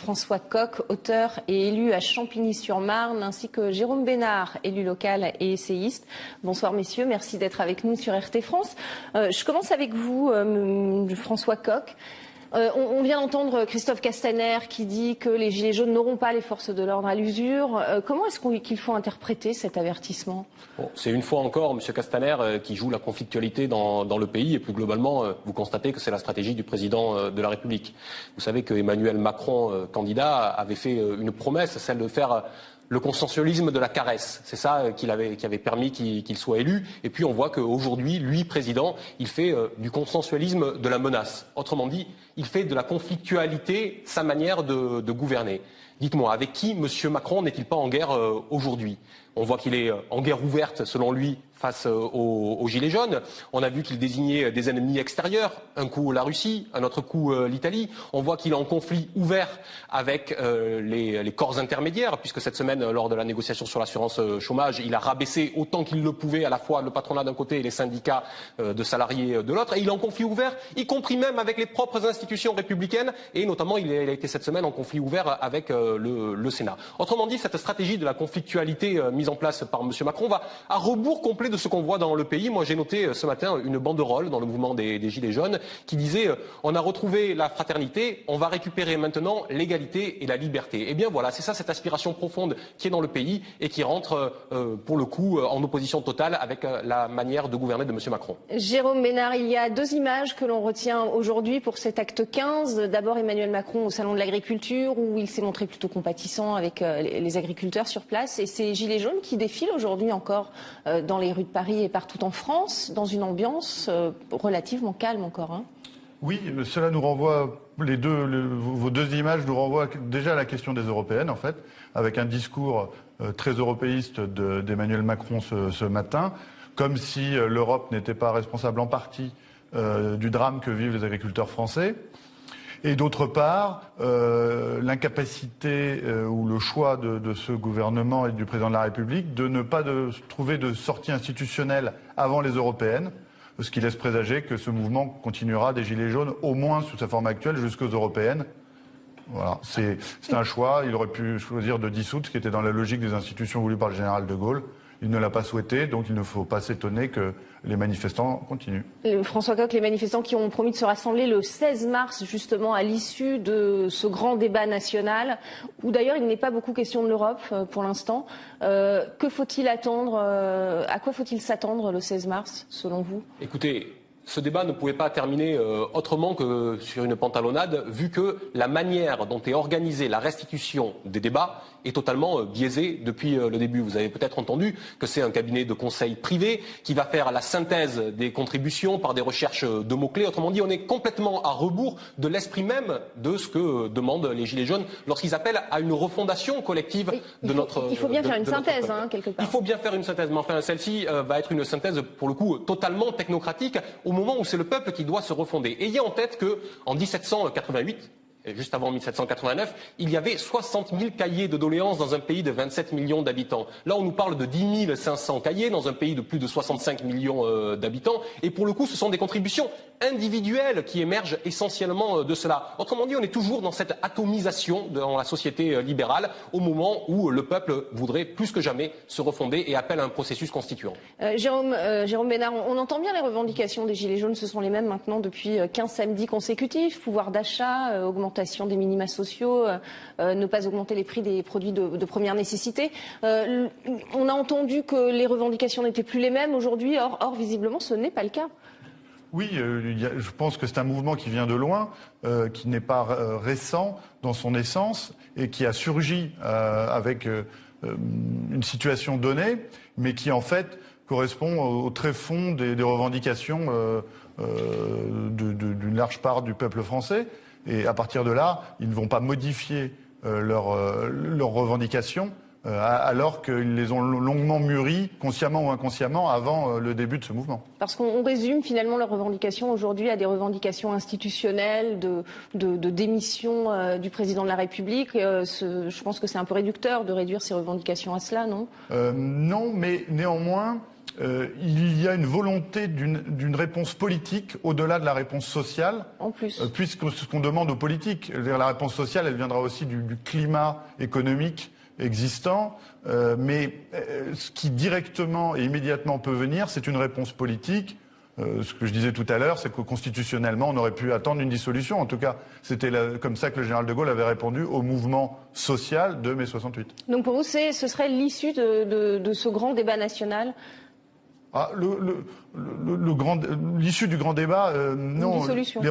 François Coq, auteur et élu à Champigny-sur-Marne, ainsi que Jérôme Bénard, élu local et essayiste. Bonsoir messieurs, merci d'être avec nous sur RT France. Je commence avec vous, François Coq. On vient d'entendre Christophe Castaner qui dit que les Gilets jaunes n'auront pas les forces de l'ordre à l'usure. Comment est-ce qu'il faut interpréter cet avertissement ? C'est une fois encore M. Castaner qui joue la conflictualité dans le pays et plus globalement, vous constatez que c'est la stratégie du président de la République. Vous savez que Emmanuel Macron, candidat, avait fait une promesse, celle de faire le consensualisme de la caresse. C'est ça qui avait permis qu'il soit élu. Et puis on voit qu'aujourd'hui, lui, président, il fait du consensualisme de la menace. Autrement dit, il fait de la conflictualité sa manière de gouverner. Dites-moi, avec qui M. Macron n'est-il pas en guerre aujourd'hui ? On voit qu'il est en guerre ouverte, selon lui, face aux Gilets jaunes. On a vu qu'il désignait des ennemis extérieurs, un coup la Russie, un autre coup l'Italie. On voit qu'il est en conflit ouvert avec les corps intermédiaires, puisque cette semaine, lors de la négociation sur l'assurance chômage, il a rabaissé autant qu'il le pouvait à la fois le patronat d'un côté et les syndicats de salariés de l'autre. Et il est en conflit ouvert, y compris même avec les propres institutions républicaines, et notamment il a été cette semaine en conflit ouvert avec le Sénat. Autrement dit, cette stratégie de la conflictualité mise en place par M. Macron va à rebours complet de ce qu'on voit dans le pays. Moi, j'ai noté ce matin une banderole dans le mouvement des Gilets jaunes qui disait « On a retrouvé la fraternité, on va récupérer maintenant l'égalité et la liberté ». Eh bien voilà, c'est ça cette aspiration profonde qui est dans le pays et qui rentre pour le coup en opposition totale avec la manière de gouverner de M. Macron. Jérôme Bénard, il y a deux images que l'on retient aujourd'hui pour cet acte 15. D'abord Emmanuel Macron au Salon de l'Agriculture où il s'est montré plutôt compatissant avec les agriculteurs sur place et ces Gilets jaunes qui défilent aujourd'hui encore dans les rues de Paris et partout en France, dans une ambiance relativement calme encore. Hein. Oui, cela nous renvoie, vos deux images nous renvoient déjà à la question des Européennes, en fait, avec un discours très européiste d'Emmanuel Macron ce matin, comme si l'Europe n'était pas responsable en partie du drame que vivent les agriculteurs français. Et d'autre part, l'incapacité ou le choix de ce gouvernement et du président de la République de ne pas trouver de sortie institutionnelle avant les européennes, ce qui laisse présager que ce mouvement continuera des Gilets jaunes, au moins sous sa forme actuelle, jusqu'aux européennes. Voilà, c'est un choix. Il aurait pu choisir de dissoudre, ce qui était dans la logique des institutions voulues par le général de Gaulle. Il ne l'a pas souhaité, donc il ne faut pas s'étonner que les manifestants continuent. François Coq, les manifestants qui ont promis de se rassembler le 16 mars, justement, à l'issue de ce grand débat national, où d'ailleurs il n'est pas beaucoup question de l'Europe pour l'instant. Que faut-il attendre à quoi faut-il s'attendre le 16 mars, selon vous ? Écoutez, ce débat ne pouvait pas terminer autrement que sur une pantalonnade, vu que la manière dont est organisée la restitution des débats est totalement biaisée depuis le début. Vous avez peut-être entendu que c'est un cabinet de conseil privé qui va faire la synthèse des contributions par des recherches de mots-clés. Autrement dit, on est complètement à rebours de l'esprit même de ce que demandent les Gilets jaunes lorsqu'ils appellent à une refondation collective de notre... Il faut bien faire une synthèse, quelque part. Il faut bien faire une synthèse, mais enfin celle-ci va être une synthèse, pour le coup, totalement technocratique, au moment où c'est le peuple qui doit se refonder. Ayez en tête qu'en 1788, juste avant 1789, il y avait 60 000 cahiers de doléances dans un pays de 27 millions d'habitants. Là, on nous parle de 10 500 cahiers dans un pays de plus de 65 millions d'habitants. Et pour le coup, ce sont des contributions individuelles qui émergent essentiellement de cela. Autrement dit, on est toujours dans cette atomisation dans la société libérale au moment où le peuple voudrait plus que jamais se refonder et appelle à un processus constituant. Jérôme Bénard, on entend bien les revendications des Gilets jaunes. Ce sont les mêmes maintenant depuis 15 samedis consécutifs. Pouvoir d'achat, augmentation des minima sociaux, ne pas augmenter les prix des produits de première nécessité. On a entendu que les revendications n'étaient plus les mêmes aujourd'hui. Or, visiblement, ce n'est pas le cas. Oui, je pense que c'est un mouvement qui vient de loin, qui n'est pas récent dans son essence et qui a surgi avec une situation donnée, mais qui en fait correspond au tréfonds des revendications d'une large part du peuple français. Et à partir de là, ils ne vont pas modifier leurs revendications alors qu'ils les ont longuement mûries, consciemment ou inconsciemment, avant le début de ce mouvement. Parce qu'on résume finalement leurs revendications aujourd'hui à des revendications institutionnelles, de démission du président de la République. Je pense que c'est un peu réducteur de réduire ces revendications à cela, non ? Non, mais néanmoins, il y a une volonté d'une réponse politique au-delà de la réponse sociale. En plus. Puisque ce qu'on demande aux politiques, la réponse sociale, elle viendra aussi du climat économique existant. Mais ce qui directement et immédiatement peut venir, c'est une réponse politique. Ce que je disais tout à l'heure, c'est que constitutionnellement, on aurait pu attendre une dissolution. En tout cas, c'était comme ça que le général de Gaulle avait répondu au mouvement social de mai 68. Donc pour vous, ce serait l'issue de ce grand débat national? L'issue du grand débat, non. Dissolution.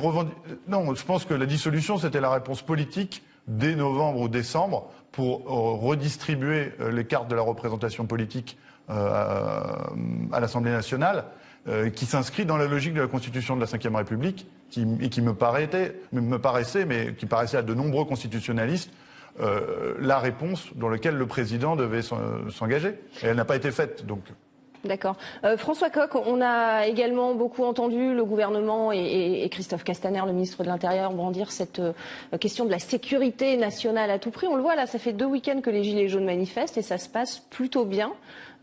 Non, je pense que la dissolution, c'était la réponse politique dès novembre ou décembre pour redistribuer les cartes de la représentation politique à l'Assemblée nationale, qui s'inscrit dans la logique de la Constitution de la Ve République, qui me paraissait, mais qui paraissait à de nombreux constitutionnalistes, la réponse dans laquelle le président devait s'engager. Et elle n'a pas été faite, donc. D'accord. François Coq, on a également beaucoup entendu le gouvernement et Christophe Castaner, le ministre de l'Intérieur, brandir cette question de la sécurité nationale à tout prix. On le voit là, ça fait 2 week-ends que les Gilets jaunes manifestent et ça se passe plutôt bien.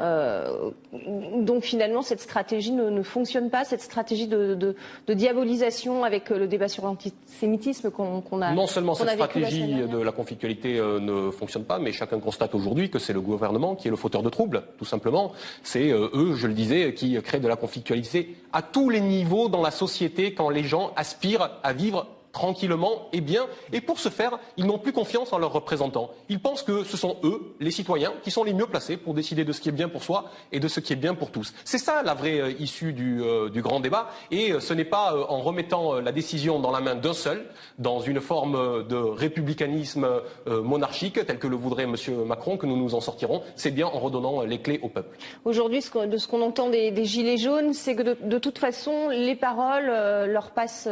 Donc finalement, cette stratégie ne fonctionne pas, cette stratégie de diabolisation avec le débat sur l'antisémitisme qu'on a. Non seulement cette stratégie de la conflictualité ne fonctionne pas, mais chacun constate aujourd'hui que c'est le gouvernement qui est le fauteur de troubles, tout simplement. C'est eux, je le disais, qui créent de la conflictualité à tous les niveaux dans la société quand les gens aspirent à vivre tranquillement et bien, et pour ce faire, ils n'ont plus confiance en leurs représentants. Ils pensent que ce sont eux, les citoyens, qui sont les mieux placés pour décider de ce qui est bien pour soi et de ce qui est bien pour tous. C'est ça la vraie issue du grand débat, et ce n'est pas en remettant la décision dans la main d'un seul, dans une forme de républicanisme monarchique, tel que le voudrait M. Macron, que nous nous en sortirons. C'est bien en redonnant les clés au peuple. Aujourd'hui, de ce qu'on entend des Gilets jaunes, c'est que de toute façon, les paroles leur passent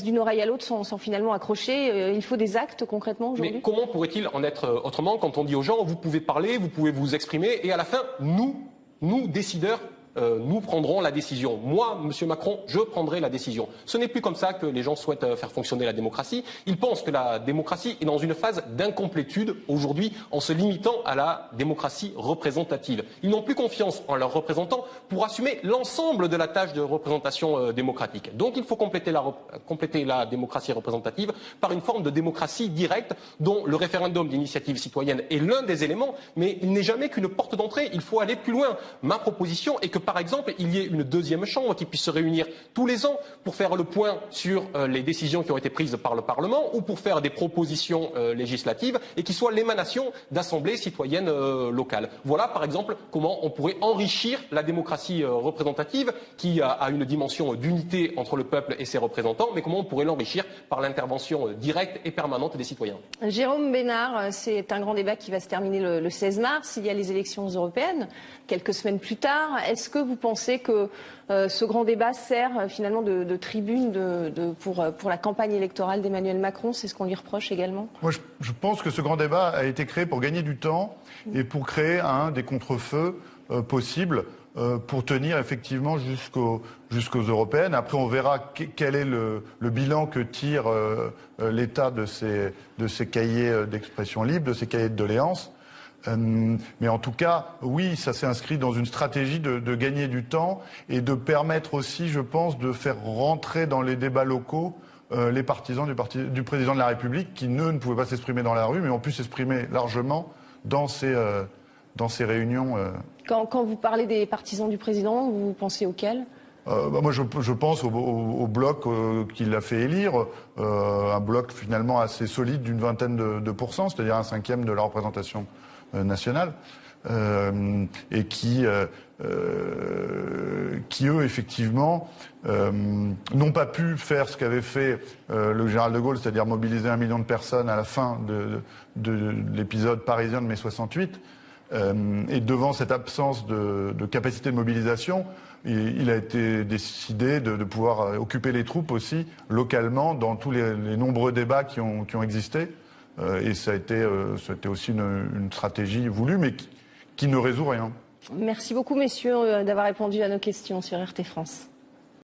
d'une oreille à l'autre sans finalement accrocher. Il faut des actes concrètement aujourd'hui. Mais comment pourrait-il en être autrement quand on dit aux gens vous pouvez parler, vous pouvez vous exprimer et à la fin nous décideurs nous prendrons la décision. Moi, M. Macron, je prendrai la décision. Ce n'est plus comme ça que les gens souhaitent faire fonctionner la démocratie. Ils pensent que la démocratie est dans une phase d'incomplétude aujourd'hui en se limitant à la démocratie représentative. Ils n'ont plus confiance en leurs représentants pour assumer l'ensemble de la tâche de représentation démocratique. Donc il faut compléter la démocratie représentative par une forme de démocratie directe dont le référendum d'initiative citoyenne est l'un des éléments, mais il n'est jamais qu'une porte d'entrée. Il faut aller plus loin. Ma proposition est que par exemple, il y ait une deuxième chambre qui puisse se réunir tous les ans pour faire le point sur les décisions qui ont été prises par le Parlement ou pour faire des propositions législatives et qui soit l'émanation d'assemblées citoyennes locales. Voilà par exemple comment on pourrait enrichir la démocratie représentative qui a une dimension d'unité entre le peuple et ses représentants, mais comment on pourrait l'enrichir par l'intervention directe et permanente des citoyens. Jérôme Bénard, c'est un grand débat qui va se terminer le 16 mars. Il y a les élections européennes quelques semaines plus tard. Est-ce que vous pensez que ce grand débat sert finalement de tribune pour la campagne électorale d'Emmanuel Macron? C'est ce qu'on lui reproche également. Moi, je pense que ce grand débat a été créé pour gagner du temps et pour créer des contre-feux possibles pour tenir effectivement jusqu'aux européennes. Après, on verra quel est le bilan que tire l'État de ces cahiers d'expression libre, de ces cahiers de doléances. Mais en tout cas, oui, ça s'est inscrit dans une stratégie de gagner du temps et de permettre aussi, je pense, de faire rentrer dans les débats locaux les partisans du président de la République qui, ne pouvaient pas s'exprimer dans la rue, mais ont pu s'exprimer largement dans ces réunions. Quand vous parlez des partisans du président, vous pensez auxquels ? Moi, je pense au bloc qu'il a fait élire, un bloc finalement assez solide d'une vingtaine de pourcents, c'est-à-dire 1/5 de la représentation nationale, et qui eux, effectivement, n'ont pas pu faire ce qu'avait fait le général de Gaulle, c'est-à-dire mobiliser 1 million de personnes à la fin de l'épisode parisien de mai 68. Et devant cette absence de capacité de mobilisation, il a été décidé de pouvoir occuper les troupes aussi localement dans tous les nombreux débats qui ont existé. Et ça a été aussi une stratégie voulue, mais qui ne résout rien. Merci beaucoup, messieurs, d'avoir répondu à nos questions sur RT France.